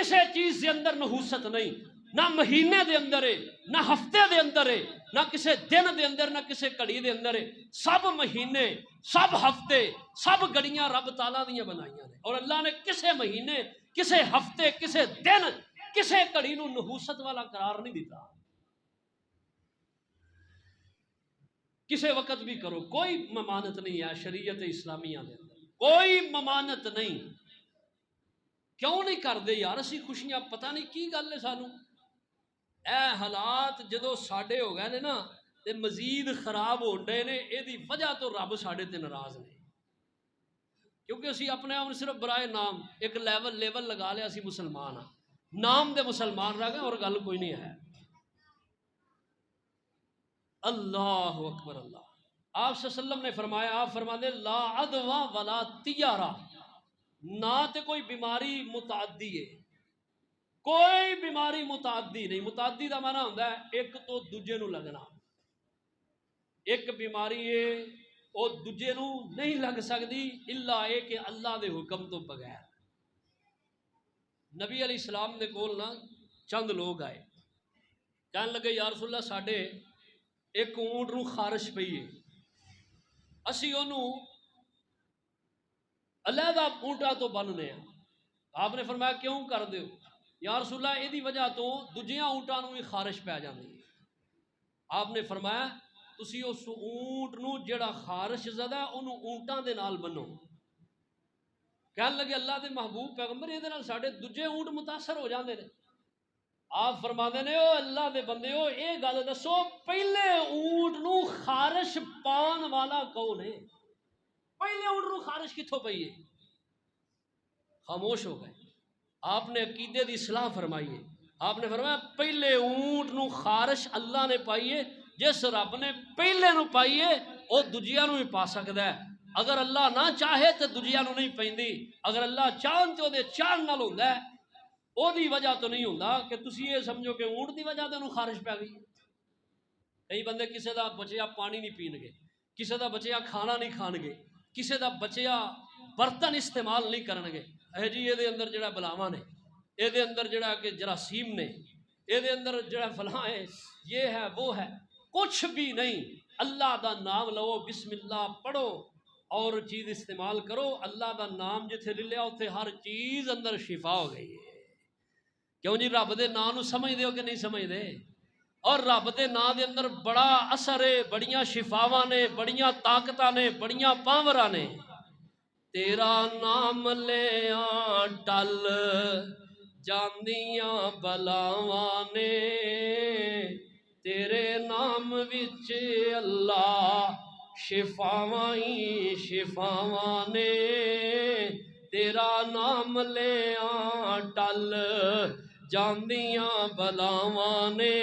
کسے چیز دے اندر نحوست نہیں، نہ مہینے دے اندر ہے، نہ ہفتے دے اندر ہے، نہ کسے دن دے اندر، نہ کسے گھڑی دے اندر ہے۔ سب مہینے، سب ہفتے، سب گھڑیاں رب تعالیٰ دیاں بنائیاں نے، اور اللہ نے کسے مہینے، کسے ہفتے، کسے دن، کسے گھڑی نو نحوست والا قرار نہیں دیتا۔ کسے وقت بھی کرو، کوئی ممانت نہیں ہے شریعت اسلامیہ دے اندر، کوئی ممانت نہیں۔ کیوں نہیں کر دے یار اسی خوشیاں؟ پتہ نہیں کی گل ہے سانو، اے حالات جدو ساڈے ہو گئے نے نا تے مزید خراب ہو ڈے نے، اے دی وجہ تو رب ساڈے تے ناراض نے، کیونکہ اسی اپنے آپ صرف برائے نام ایک لیول لگا لیا، اسی مسلمان ہاں، نام دے مسلمان رہ گئے اور گل کوئی نہیں ہے۔ اللہ اکبر اللہ۔ آپ صلی اللہ علیہ وسلم نے فرمایا، آپ فرماتے لا عدوہ ولا طیارہ، نہ تے کوئی بیماری متعدی ہے، کوئی بیماری متعدی نہیں۔ متعدی دا معنی ہوتا ہے ایک تو دوجے نو لگنا، ایک بیماری ہے وہ دوجے نو نہیں لگ سکتی الا اے کہ اللہ دے حکم تو بغیر۔ نبی علیہ السلام دے کول نا چند لوگ آئے، کہنے لگے یا رسول اللہ ساڈے ایک اونٹ نو خارش پئی ہے، اسی انہوں علیحدہ اونٹاں تو بننے ہیں۔ آپ نے فرمایا کیوں کر دیو؟ یا رسول اللہ یہ دی وجہ تو دوجیاں اونٹاں نو بھی خارش پہ جاندی ہے۔ آپ نے فرمایا تسی اس اونٹ نو جڑا خارش زدہ انہوں اونٹاں دے نال بنو۔ کہنے لگے اللہ دے محبوب پیغمبر یہ دے نال ساڑھے دوجے اونٹ متاثر ہو جاندے نے۔ آپ فرماندے نے او اللہ دے بندے ہو اے گل دسو پہلے اونٹ نو خارش پان والا کون ہے؟ پہلے اونٹ نو خارش کتھوں پئی ہے؟ خاموش ہو گئے۔ آپ نے عقیدے دی اصلاح فرمائی ہے۔ آپ نے فرمایا پہلے اونٹ نو خارش اللہ نے پائی ہے، جس رب نے پہلے نو پائی ہے وہ دوجیاں نو بھی پا سکتا ہے۔ اگر اللہ نہ چاہے تو دوجیاں نو نہیں پیندی، اگر اللہ چاہن تو دے چاہن نال ہوندا ہے، او دی وجہ تو نہیں ہوندا کہ تسی یہ سمجھو کہ اونٹ دی وجہ تے نو خارش پہ گئی۔ کئی بندے کسے دا بچیا پانی نہیں پین گے، کسے دا بچیا کھانا نہیں کھان گے، کسے دا بچیا برتن استعمال نہیں کرن گے، اے جی یہ دے اندر جڑا بلاواں نے، اے دے اندر جڑا کہ جراثیم نے، اے دے اندر جڑا فلاں ہے، یہ ہے وہ ہے، کچھ بھی نہیں۔ اللہ دا نام لو، بسم اللہ پڑھو اور چیز استعمال کرو، اللہ دا نام جتھے لے لیا اتھے ہر چیز اندر شفا ہو گئی ہے۔ کیوں جی رب دے نام نو سمجھ دے ہو کہ نہیں سمجھ دے؟ اور رب دے نام دے اندر بڑا اثر ہے، بڑیاں شفاواں نے، بڑیاں طاقتاں نے، بڑیاں پاوراں نے۔ تیرا نام لے ٹل جاندیاں بلاواں نے، تیرے نام وچ اللہ شفاواں ہی شفاواں نے، تیرا نام لے ٹل جاندیاں بلاواں نے،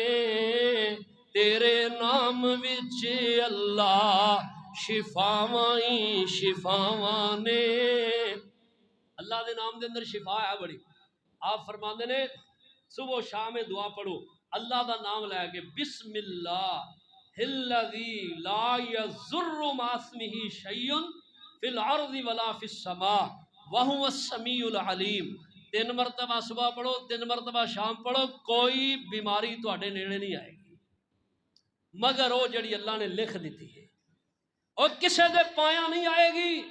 تیرے نام وچ اللہ شفاواں ہی شفاواں نے۔ اللہ دے نام دے اندر شفا ہے بڑی۔ آپ فرماندے نے صبح و شام دعا پڑھو اللہ دا نام لے کے، بسم اللہ الذی لا یضر مع اسمہ شیء فی الارض ولا فی السماء وہو السمیع العلیم۔ 3 مرتبہ صبح پڑھو، 3 مرتبہ شام پڑھو، کوئی بیماری تواڈے نیڑے نہیں آئے گی مگر وہ جڑی اللہ نے لکھ دیتی ہے، اور کسے دے پایا نہیں آئے گی۔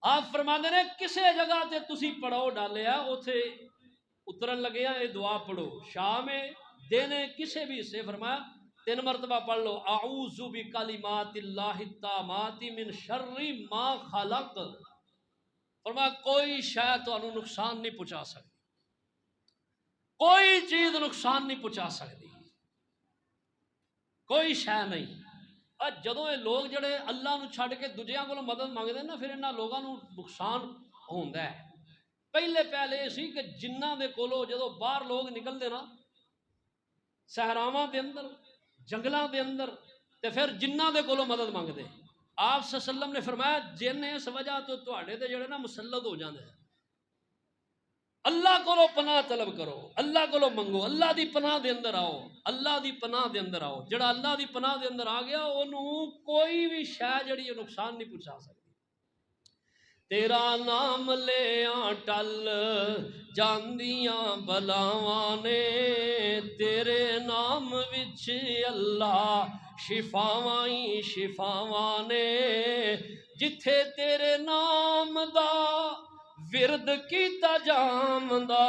آپ فرماندے نے کسے جگہ تے تسی پڑھو ڈالیا اوتھے اترن لگے یہ دعا پڑھو، شام دن کسے بھی حصے فرمایا 3 مرتبہ پڑھ لو، اعوذ بکلمات اللہ التامات من شر ما خلق۔ فرمایا کوئی شے تانوں نقصان نہیں پہنچا سکتی، کوئی چیز نقصان نہیں پہنچا سکتی، کوئی شے نہیں۔ اور جدوں یہ لوگ جڑے اللہ نو چھڈ کے دوجیاں کولوں مدد منگدے نا، پھر انہاں لوگاں نو نقصان ہوندا ہے۔ پہلے یہ سی کہ جنہاں دے کولوں جدوں باہر لوگ نکلدے نا صحراواں دے اندر، جنگلاں دے اندر، تے پھر جنہاں دے کولوں مدد منگدے۔ آپ صلی اللہ علیہ وسلم نے فرمایا جن اس وجہ تو تواڈے تے جڑے نا مسلط ہو جاندے ہیں، اللہ کو پناہ طلب کرو، اللہ کو منگو، اللہ دی پناہ دے اندر آؤ، اللہ دی پناہ دے اندر آؤ۔ جڑا اللہ دی پناہ دے اندر آ گیا انہوں کوئی بھی شے جڑی نقصان نہیں پہنچا سکتی۔ تیرا نام لیا ٹل جاندیاں بلاواں نے، تیرے نام وچ اللہ شفاواں ہی شفاواں نے، جتھے تیرے نام دا ورد کیتا جامدا،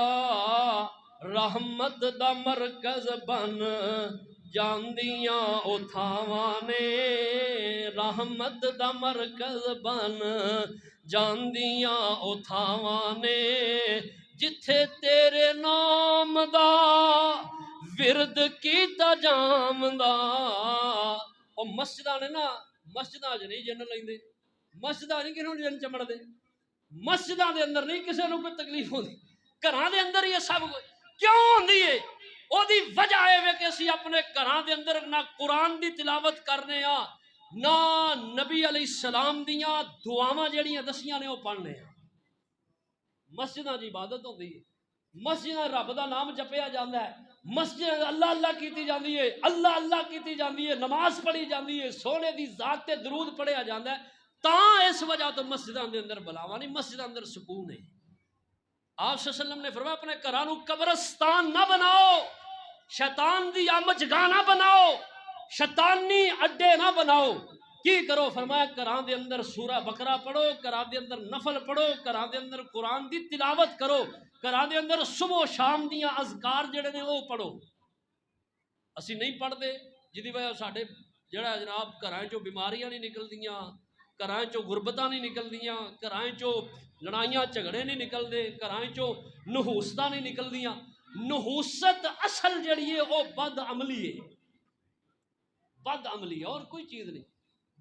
رحمت دا مرکز بن جاندیاں اتھاواں نے، رحمت دا مرکز بن جاندیاں اتھاواں نے، جتھے تیرے نام دا ورد کیتا جامدا۔ او مسجداں نے نا، مسجداں وچ نہیں جن لیندے، مسجداں نہیں کسے جن چمڑ دے، مسجداں دے اندر نہیں کسے نوں کوئی تکلیف ہوندی، گھراں دے اندر یہ سب کیوں ہوندی ہے؟ او دی وجہ ہے کہ اسی اپنے گھراں دے اندر نہ قرآن دی تلاوت کرنے ہاں، نہ نبی علیہ السلام دیاں دعاواں جڑیاں دسیاں نے وہ پڑھنے ہاں۔ مسجداں دی عبادت ہوندی ہے، مسجداں رب دا نام جپیا جاندا ہے، مسجد اللہ اللہ کیتی جاندی ہے، اللہ اللہ کیتی جاندی ہے، نماز پڑھی جاندی ہے، سونے دی ذات تے درود پڑھیا جاندا ہے، تاں اس وجہ تو مسجداں دے اندر بلاواں نہیں، مسجداں اندر سکون ہے۔ آپ صلی اللہ علیہ وسلم نے فرمایا اپنے گھراں نوں قبرستان نہ بناؤ، شیطان دی آمد گاہ نہ بناؤ، شیطانی اڈے نہ بناؤ۔ کی کرو؟ فرمایا گھراں دے اندر سورہ بقرہ پڑھو، گھراں دے اندر نفل پڑھو، گھراں دے اندر قرآن دی تلاوت کرو، گھراں دے اندر صبح و شام دیاں اذکار جڑے نے وہ پڑھو۔ اسی نہیں پڑھتے، جدی وجہ ساڈے جڑا جناب گھراں چوں بیماریاں نہیں نکلدیاں، گھراں چوں غربتاں نہیں نکلدیاں، گھراں چوں لڑائیاں جھگڑے نہیں نکلدے، گھراں چوں نحوستاں نہیں نکلدیاں۔ نحوست اصل جڑی ہے وہ بد عملی ہے، بد عملی ہے اور کوئی چیز نہیں۔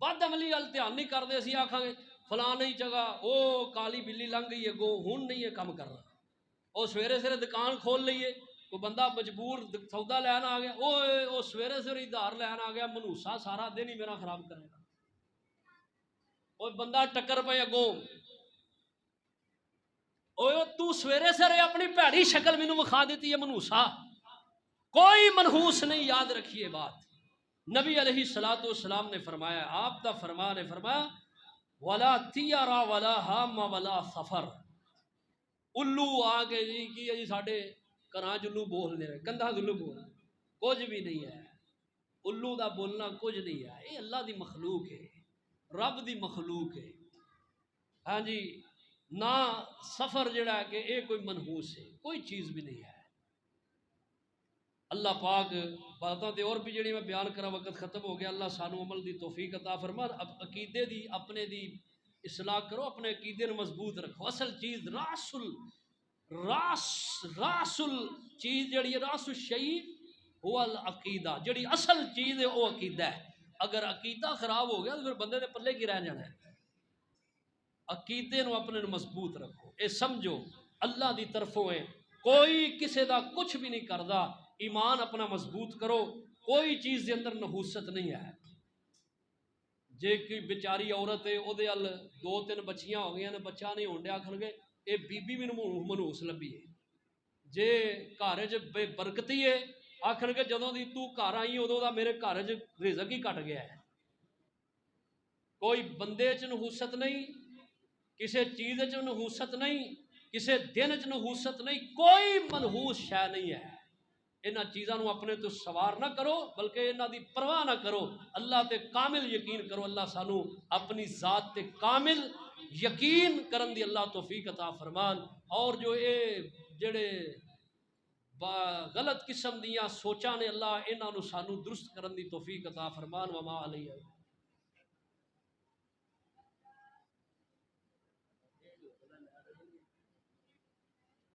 بد عملی وال دھیان نہیں کرتے، اسی آکھاں گے فلاں نہیں جگہ او کالی بلی لنگ گئی ہے گو ہن نہیں ہے کم کرنا، او سویرے سویرے دکان کھول لئیے، کوئی بندہ مجبور سودا لین آ گیا، او سویرے سویرے ادھار لین آ گیا، منوسا سارا دن ہی میرا خراب کرے گا، او بندہ ٹکر پہ اگوں، او تو سویرے سویرے اپنی بھڑی شکل مینوں وکھا دیتی ہے منوسا، کوئی منحوس نہیں۔ یاد رکھیے بات، نبی علیہ الصلوۃ والسلام نے فرمایا، آپ دا فرمان ہے، فرمایا ولا تیارا ولا ہام ولا سفر، الو آ کے جی کی جی ساڈے گھراں چلو بول دے کندھا چلو بول کچھ بھی نہیں ہے، الو دا بولنا کچھ نہیں ہے، یہ اللہ دی مخلوق ہے، رب دی مخلوق ہے۔ ہاں جی، نہ سفر جڑا ہے کہ یہ کوئی منحوس ہے، کوئی چیز بھی نہیں ہے۔ اللہ پاک باتاں تے اور بھی جڑی میں بیان کرا، وقت ختم ہو گیا، اللہ سانو عمل دی توفیق عطا فرما، اب عقیدے دی اپنے دی اصلاح کرو، اپنے عقیدے نو مضبوط رکھو۔ اصل چیز راس چیز جڑی ہے، راس الشیء هو العقیدہ، جڑی اصل چیز ہے وہ عقیدہ ہے۔ اگر عقیدہ خراب ہو گیا تو پھر بندے دے پلے کی رہ جانا ہے۔ عقیدے نو اپنے نو مضبوط رکھو، اے سمجھو اللہ دی طرفوں ہے، کوئی کسے دا کچھ بھی نہیں کردا، ایمان اپنا مضبوط کرو، کوئی چیز دے اندر نحوست نہیں ہے۔ جے کوئی بیچاری عورت ہے او دے ال 2-3 بچیاں ہو گئیاں نے، بچہ نہیں ہون ڈیا، آکھن گے اے بی بی مینوں منحوس لبھی ہے۔ جے گھر وچ بے برکتی ہے، آکھن گے جدوں دی تو گھر آئی اودوں دا میرے گھر وچ رزق ہی کٹ گیا ہے۔ کوئی بندے چ نحوست نہیں، کسے چیز چ نحوست نہیں، کسے دن چ نحوست نہیں، کوئی منحوس شے نہیں ہے۔ انہاں چیزاں نو اپنے تو سوار نہ کرو، بلکہ انہاں دی پرواہ نہ کرو، اللہ تے کامل یقین کرو۔ اللہ سانو اپنی ذات تے کامل یقین کرن دی اللہ توفیق عطا فرمان، اور جو اے جڑے غلط قسم دیاں سوچاں نے، اللہ انہاں نو سانو درست کرن دی توفیق عطا فرمان۔ وما علیہ